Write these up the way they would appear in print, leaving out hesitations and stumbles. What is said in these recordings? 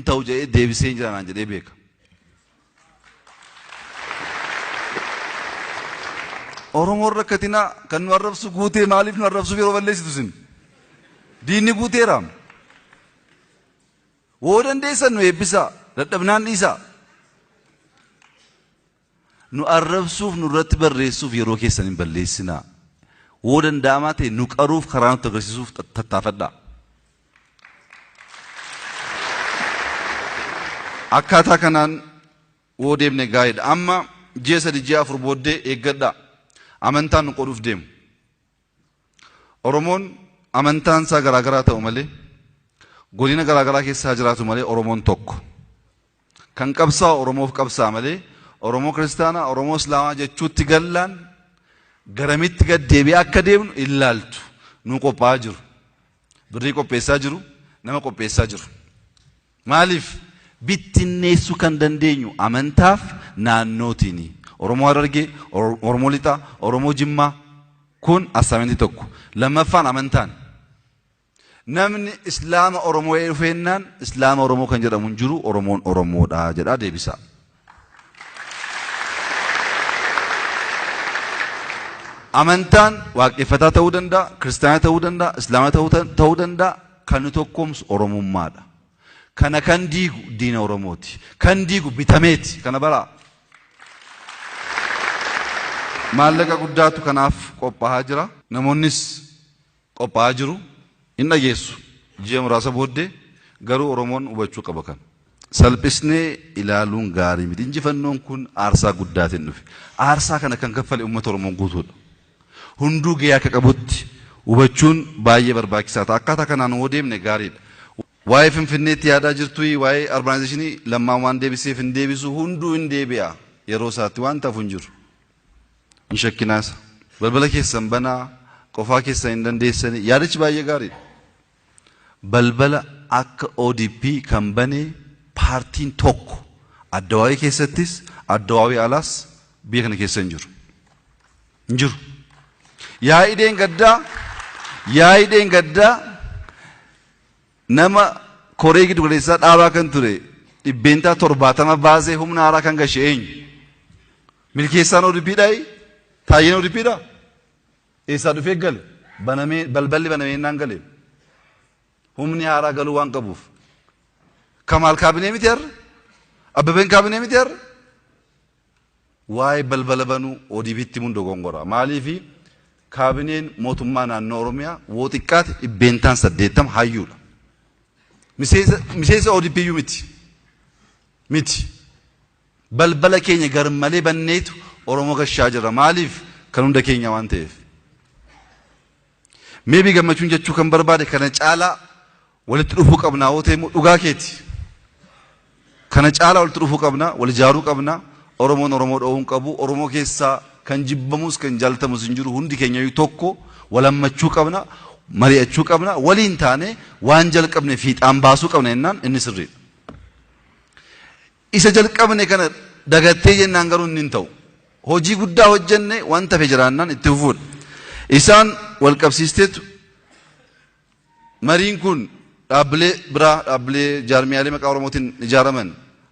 ta'u jedhee deebisee jira naan jedhee beeka. Oromoon rakkatinaa kan nu arrabsu guutee maaliif nu arrabsuuf yeroo balleessitu sin? Diinni guuteeraam. Woo dandeessan nu eebbisaa, dadhabnaan dhiisaa. Nu arrabsuuf nu irratti barreessuuf yeroo keessan hin balleessinaa. Woo danda'amaa ta'e nu qaruuf karaa nutti agarsiisuuf tattaafadhaa. Akkaataa kanaan woo deemne gaariidha. Amma ji'a 3 ji'a 4 booddee eeggadhaa. Amantaan nu qoduuf deemu. Oromoon amantaan isaa garaagaraa ta'u malee, godina garaagaraa keessa jiraatu malee Oromoon tokko. Kan qabsaa Oromoof qabsaa malee Oromoo Kiristaanaa, Oromoo Islaamaa jechuutti gallaan garamitti gad deebi'ee akka deemnu ilaaltu nu qophaa'aa jiru. Birrii qopheessaa jiru, nama qopheessaa jiru. Maaliif bittinneessuu kan dandeenyu amantaaf naannootiini. Oromoo Harargee, Oromoo Lixaa, Oromoo Jimmaa kun asaaminti tokko. Lammaffaan amantaan. Namni Islaama Oromoo dhufeennaan Islaama Oromoo kan jedhamu hin jiru, Oromoon Oromoodha jedhaa deebisa. Amantaan waaqeffataa ta'uu danda'a, kiristaanaa ta'uu danda'a, Islaama ta'uu danda'a, kan nu tokkoomsu Oromummaadha. Kana kan diigu diina Oromooti. Kan diigu bitameeti. Kana baraa. Maallaqa guddaatu kanaaf qophaa'aa jira. Namoonnis qophaa'aa jiru. Hin dhageessu. Ji'a muraasa booddee garuu Oromoon hubachuu qaba kan. Salphisnee ilaaluun gaarii miti. Injifannoon kun aarsaa guddaatiin dhufe. Aarsaa kana kan kaffale uummata Oromoon guutuudha. Hunduu gahee akka qabutti hubachuun baay'ee barbaachisaa ta'a. Akkaataa kanaan woo deemne gaariidha. Waa'ee Finfinneetti yaadaa jirtu, waa'ee arbaanaayizeshinii lammaan waan deebiseef hin deebisu hunduu hin deebi'a. Yeroo isaatti waan ta'uuf hin jiru. Hin shakkinaasa. Balbala keessan banaa, qofaa keessan hin dandeessanii yaadichi baay'ee gaariidha. Balbala akka ODP kan bane paartiin tokko Addawaawii keessattis Addawaawii alaas biyya kana keessa hin jiru. Hin jiru. Yaa'ideen gaddaa nama koree giddu galeessaa dhaabaa kan ture dhibbeentaa 70 baasee humna haaraa kan gashe eenyu? Milkeessaan ODPdhaa? Taayyeen ODPdhaa? Eessaa dhufee gale? Balballi banameennaan gale. Humni haaraa galuu waan qabuuf. Kamaal kaabinee miti har'a? Abbabeen kaabinee miti har'a? Waa'ee balbala banuu ODPtti mun dogongora. Maaliifi kaabineen mootummaa naannoo Oromiyaa woo xiqqaate dhibbeentaan 80 hayyuudha. Miseensa ODPyyuu miti. Balbala keenya garmalee banneetu Oromoo gashaa jira. Maaliif? Kan hunda keenya waan ta'eef. Meebii gammachuun jechuu kan barbaade kana caalaa walitti dhufuu qabnaa woo ta'e dhugaa keeti. Kana caalaa walitti dhufuu qabnaa, wal ijaaruu qabnaa. Oromoon Oromoo dhoowwuu hin qabu. Oromoo keessaa kan jibbamus kan jaalatamus hin jiru. Hundi keenya tokko walammachuu qabna, mari'achuu qabna, waliin taane waan jalqabne fiixaan baasuu qabna jennaan inni sirriidha. Isa jalqabne kana dagattee jennaan garuu hin ta'u. Hojii guddaa hojjenne wanta fe jiraannaan itti fufuudha. Isaan wal qabsiisteetu mariin kun dhaabbilee biraa, dhaabbilee jaarmiyaalee maqaa Oromootiin ijaaraman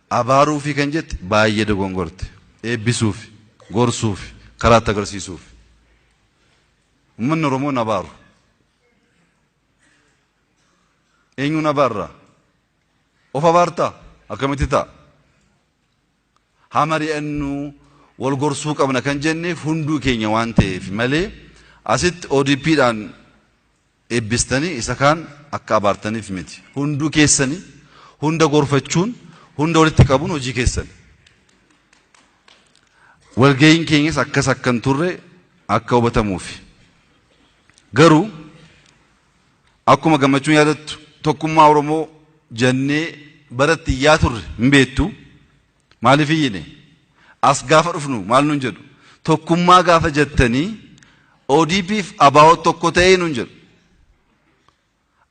abaaruu fi kan jette baay'ee dogongorte. Eebbisuuf, gorsuuf, karaatti agarsiisuuf. Uummanni Oromoo abaaru. Eenyuun abaarraa? Of abaartaa? Akkamitti ta'a? Haa mari'annu wal gorsuu qabna kan jenneef hunduu keenya waan ta'eef malee asitti ODPdhaan eebbistanii isa kaan akka abaartaniif miti. Hunduu keessanii hunda gorfachuun hunda walitti qabuun hojii keessani. Walga'iin keenyas akkas akkan turre akka hubatamuufi. Garuu akkuma gammachuun yaadattu tokkummaa Oromoo jennee baratti iyyaa turre hin beektu. Maaliif iyyine? As gaafa dhufnu maal nun jedhu? Tokkummaa gaafa jettanii ODPf ABO tokko ta'ee nun jedhu.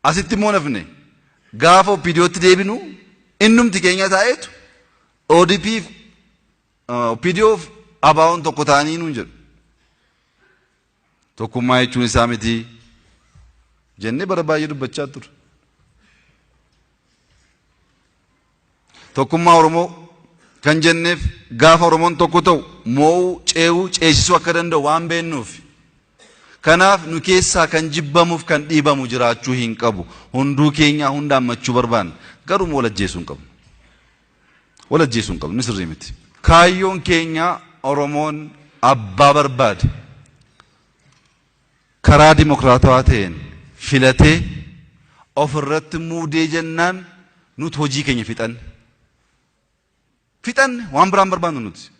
Asitti immoo nafne gaafa OPDOtti deebinu innumti keenya taa'eetu ODPf OPDOf ABO'n tokko ta'anii nun jedhu. Tokkummaa jechuun isaa miti jennee bara baay'ee dubbachaa ture. tokkummaa Oromoo kan jenneef gaafa Oromoon tokko ta'u moo ceewu ceesisuu akka danda'u waan beennuuf. Kanaaf nu keessaa kan jibbamuuf kan dhiibamu jiraachuu hin qabu. Hunduu keenya hundaan machuu barbaanna. Garuu wal ajjeesuu hin qabu. Wal ajjeesuu hin qabu. Ni sirrii miti. Kaayyoon keenya Oromoon abbaa barbaade karaa dimokiraatawaa ta'een filatee ofirratti muudee jennaan nuti hojii keenya fixanne. Fixanne waan biraan barbaannu nuti.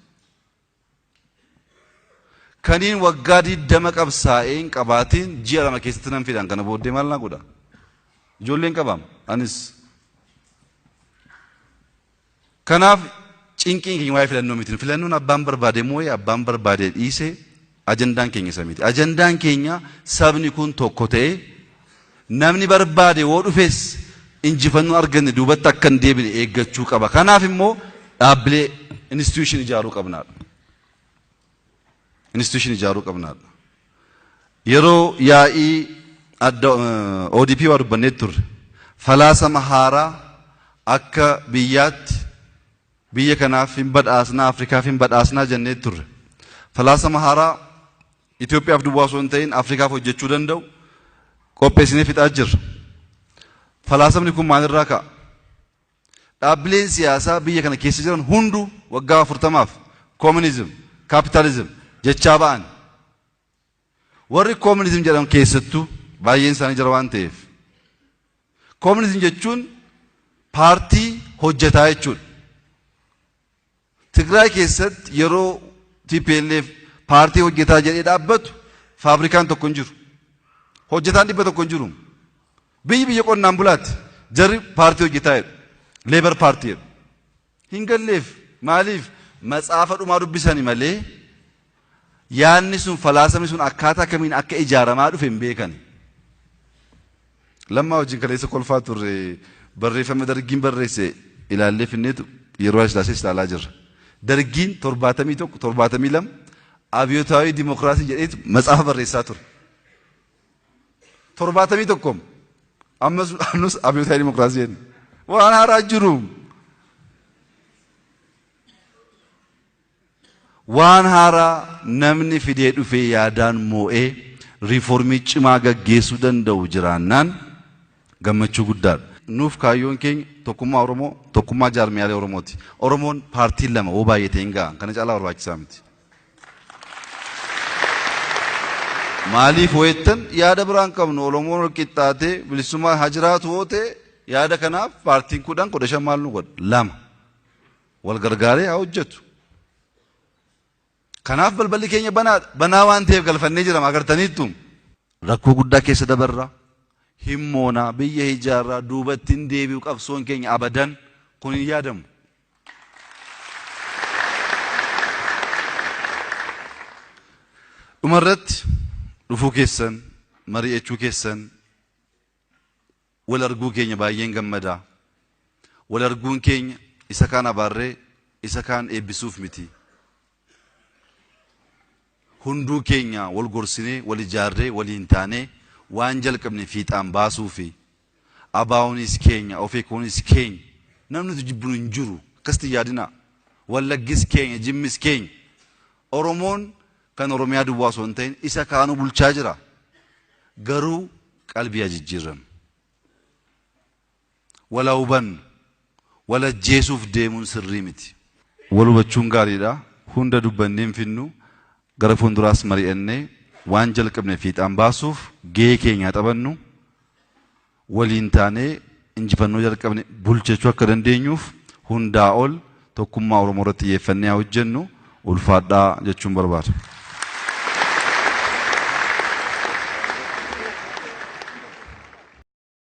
Kaniin waggaa 20 qabsaa'een qabaatiin ji'a 2 keessatti nan fidhan kana booddee maal naa godha? Ijoolleen qabaam anis. Kanaaf cinqiin keenya waa'ee filannoo miti. Filannoon abbaan barbaade moo'ee abbaan barbaade dhiisee ajandaan keenya isa miti. Ajandaan keenya sabni kun tokko ta'ee namni barbaade woo dhufes injifannoo arganne duubatti akka hin deebine eeggachuu qaba. Kanaaf immoo dhaabbilee institution ijaaruu qabnaadha. Institution ijaaruu qabnaadha. Yeroo yaa'ii adda ODP waa dubbannee turre falaasama haaraa akka biyyaatti biyya kanaaf hin badhaasnaa Afrikaaf hin badhaasnaa jennee turre. Falaasama haaraa Itoophiyaaf duwwaa osoo hin ta'in Afrikaaf hojjechuu danda'u qopheessinee fixaa jirra. Falaasamni kun maalirraa ka'a? Dhaabbileen siyaasaa biyya kana keessa jiran hunduu waggaa 40f communism, capitalism jechaa ba'an. Warri communism jedhamu keessattuu baay'een isaanii jira waan ta'eef. Communism jechuun paartii hojjetaa jechuudha. Tigraay keessatti yeroo TPLF paartii hojjetaa jedhee dhaabbatu faabrikaan tokko hin jiru. Hojjetaan 100 hin jiru. Biyya qonnaan bulaatti jarri paartii hojjetaa jedhu. Labor Party jedhu. Hin galleef maaliif matsaafa dhumaa dubbisanii malee yaanni sun falaasamni sun akkaataa kamiin akka ijaaramaa dhufe hin beekani. Lammaa wajjin kaleessa kolfaa turre barreeffama dargiin barreesse ilaallee finneetu yeroo asilaasee ilaalaa jirra. Dargiin 71 72 abiyyootaawi dimokiraasii jedheetu matsaafa barreessaa ture. 71 ammas abiyyootaawi dimokiraasii jedhu. Waan haaraa jiru. Waan haaraa namni fidee dhufee yaadaan moo'ee riiformii cimaa gaggeessuu danda'u jiraannaan gammachuu guddaadha. Nuuf kaayyoon keenya tokkummaa Oromoo, tokkummaa jaarmiyaalee Oromooti. Oromoon paartiin lama oo baay'atee hin ga'a. Kana caalaa barbaachisaa miti. Maaliif ho'ettan yaada biraan qabnu Oromoon wal qixxaatee bilisummaa haa jiraatu hoo ta'e yaada kanaaf paartiin 10 maal nu godha? 2 wal gargaaree haa hojjetu. Kanaaf balballi keenya banaa waan ta'eef galfannee jirama agartaniittu. Rakkoo guddaa keessa dabarra. Himmoona biyya ijaarraa duubatti hin deebi'u qabsoon keenya abadan kun hin yaadamu. Dhumarratti dhufuu keessan mari'achuu keessan wal arguu keenya baay'een gammadaa. Wal arguun keenya isa kaan abaarree isa kaan eebbisuuf miti. Hunduu keenya wal gorsinee wal ijaarree waliin taanee waan jalqabne fiixaan baasuu fi abaa'uunis keenya ofii kunis keenya namni jibbinu hin jiru akkasitti yaadina. Wallaggis keenya jimmis keenya Oromoon kan Oromiyaa duwwaa osoo hin ta'in isa kaanuu bulchaa jira. Garuu qalbii jijjiirran. Wala hubannu wala jeesuuf deemuun sirrii miti. Wal hubachuun gaariidha. Hunda dubbannee finnu gara fuulduraas mari'annee waan jalqabne fiixaan baasuuf gahee keenya taphannu waliin taanee injifannoo jalqabne bulchachuu akka dandeenyuuf hundaa ol tokkummaa Oromoo irratti xiyyeeffannee haa hojjennu ulfaadhaa jechuun barbaada.